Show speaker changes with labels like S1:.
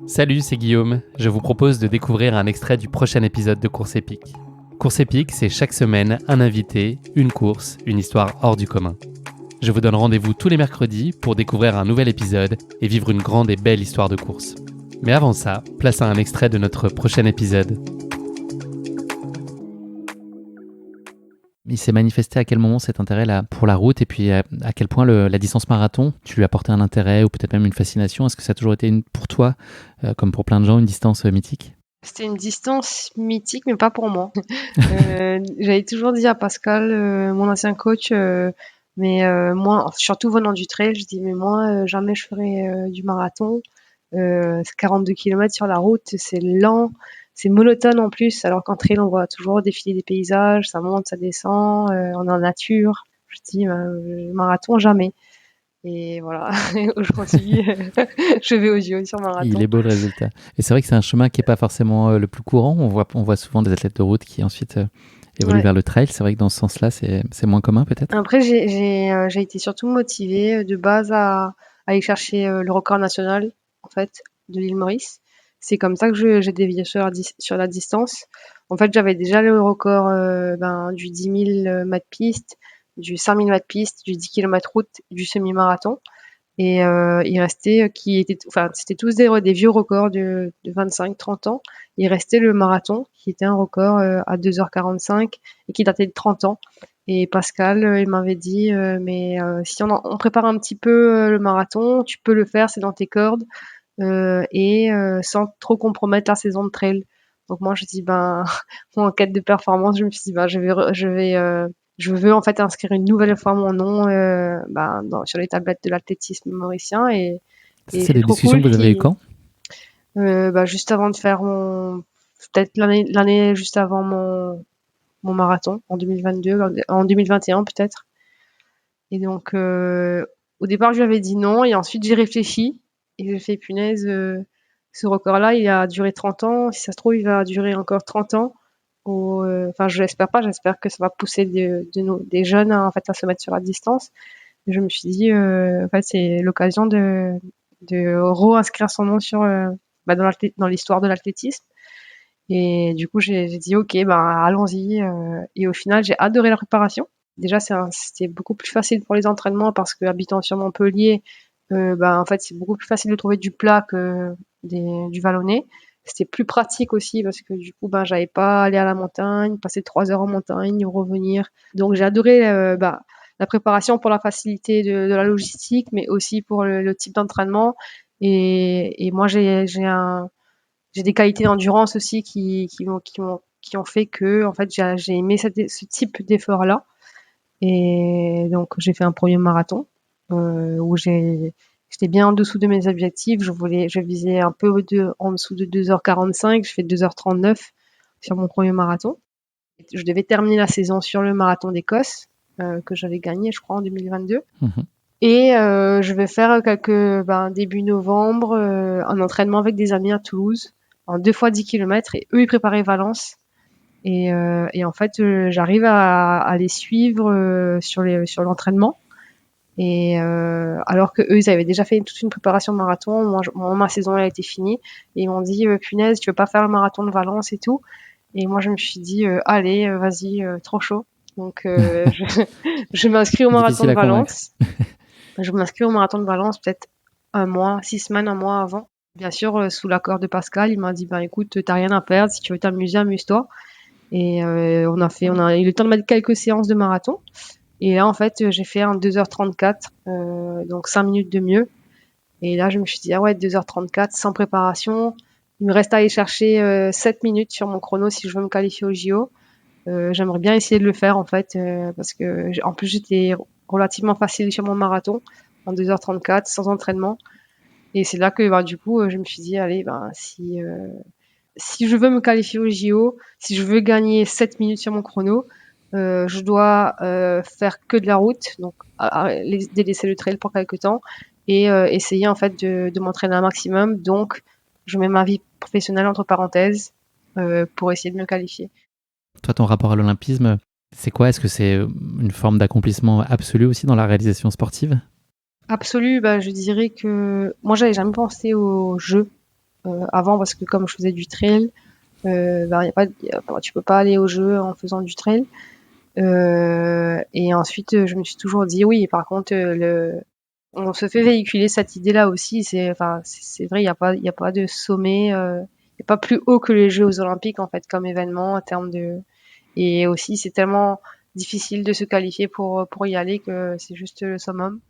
S1: Salut, c'est Guillaume. Je vous propose de découvrir un extrait du prochain épisode de Course épique. Course épique, c'est chaque semaine un invité, une course, une histoire hors du commun. Je vous donne rendez-vous tous les mercredis pour découvrir un nouvel épisode et vivre une grande et belle histoire de course. Mais avant ça, place à un extrait de notre prochain épisode. Il s'est manifesté à quel moment cet intérêt là pour la route et puis à quel point la distance marathon, tu lui as apporté un intérêt ou peut-être même une fascination. Est-ce que ça a toujours été pour toi, comme pour plein de gens, une distance mythique ?
S2: C'était une distance mythique, mais pas pour moi. J'avais toujours dit à Pascal, mon ancien coach, moi, surtout venant du trail, je dis mais moi, jamais je ferai du marathon. 42 km sur la route, c'est lent, c'est monotone en plus, alors qu'en trail, on voit toujours défiler des paysages, ça monte, ça descend, on est en nature. Je dis marathon, jamais. Et voilà, aujourd'hui, je vais au JO sur marathon.
S1: Il est beau le résultat. Et c'est vrai que c'est un chemin qui n'est pas forcément le plus courant. On voit souvent des athlètes de route qui ensuite évoluent vers le trail. C'est vrai que dans ce sens-là, c'est moins commun peut-être.
S2: Après, j'ai été surtout motivée de base à aller chercher le record national en fait de l'île Maurice. C'est comme ça que j'ai dévié sur la distance. En fait, j'avais déjà le record du 10 000 mètres piste, du 5 000 mètres piste, du 10 km route, du semi-marathon. Et il restait, c'était tous des vieux records de 25-30 ans. Il restait le marathon, qui était un record à 2h45 et qui datait de 30 ans. Et Pascal, il m'avait dit, si on prépare un petit peu le marathon, tu peux le faire, c'est dans tes cordes, sans trop compromettre la saison de trail. Donc moi, je dis, moi, en quête de performance, je me suis dit, je veux en fait inscrire une nouvelle fois mon nom sur les tablettes de l'athlétisme mauricien.
S1: C'est des discussions que vous avez eues quand ?
S2: Juste avant de faire peut-être l'année juste avant mon marathon, en 2022, en 2021 peut-être. Et donc, au départ, je lui avais dit non, et ensuite j'ai réfléchi, et j'ai fait punaise, ce record-là, il a duré 30 ans, si ça se trouve, il va durer encore 30 ans. Je l'espère pas, j'espère que ça va pousser des jeunes en fait, à se mettre sur la distance. Et je me suis dit, en fait, c'est l'occasion de re-inscrire son nom dans l'histoire de l'athlétisme. Et du coup, j'ai dit, ok, allons-y. Et au final, j'ai adoré la préparation. Déjà, c'était beaucoup plus facile pour les entraînements parce que habitant sur Montpellier, en fait, c'est beaucoup plus facile de trouver du plat que du vallonné. C'était plus pratique aussi parce que du coup, j'avais pas à aller à la montagne, passer 3 heures en montagne, revenir. Donc, j'ai adoré la préparation pour la facilité de la logistique, mais aussi pour le type d'entraînement. Et moi, j'ai des qualités d'endurance aussi qui ont fait que en fait j'ai aimé ce type d'effort là. Et donc j'ai fait un premier marathon où j'étais bien en dessous de mes objectifs. Je visais un peu en dessous de 2h45. Je fais 2h39 sur mon premier marathon. Je devais terminer la saison sur le marathon d'Écosse que j'avais gagné, je crois, en 2022. Et je vais faire début novembre un entraînement avec des amis à Toulouse en 2 fois 10 km, et eux ils préparaient Valence. Et en fait, j'arrive à les suivre sur l'entraînement. Et alors que eux, ils avaient déjà fait toute une préparation de marathon. Moi, ma saison elle a été finie. Et ils m'ont dit, punaise, tu veux pas faire le marathon de Valence et tout. Et moi, je me suis dit, allez, vas-y, trop chaud. Donc, je m'inscris au marathon de Valence. Je m'inscris au marathon de Valence peut-être 6 semaines, un mois avant. Bien sûr, sous l'accord de Pascal, il m'a dit, écoute, t'as rien à perdre. Si tu veux t'amuser, amuse-toi. Et on a eu le temps de mettre quelques séances de marathon. Et là, en fait, j'ai fait un 2h34, donc 5 minutes de mieux. Et là, je me suis dit, 2h34 sans préparation. Il me reste à aller chercher 7 minutes sur mon chrono si je veux me qualifier au JO. J'aimerais bien essayer de le faire, en fait, parce que en plus, j'étais relativement facile sur mon marathon en 2h34 sans entraînement. Et c'est là que, du coup, je me suis dit, allez, si je veux me qualifier au JO, si je veux gagner 7 minutes sur mon chrono, je dois faire que de la route, donc délaisser le trail pour quelques temps et essayer en fait de m'entraîner un maximum. Donc, je mets ma vie professionnelle entre parenthèses pour essayer de me qualifier.
S1: Toi, ton rapport à l'olympisme, c'est quoi ? Est-ce que c'est une forme d'accomplissement absolu aussi dans la réalisation sportive ?
S2: Absolu, je dirais que moi, j'avais jamais pensé aux Jeux. avant parce que comme je faisais du trail, tu peux pas aller aux Jeux en faisant du trail. Et ensuite, je me suis toujours dit oui. Par contre, on se fait véhiculer cette idée-là aussi. C'est vrai, il y a pas de sommet, il y a pas plus haut que les Jeux Olympiques en fait comme événement en termes de. Et aussi, c'est tellement difficile de se qualifier pour y aller que c'est juste le summum.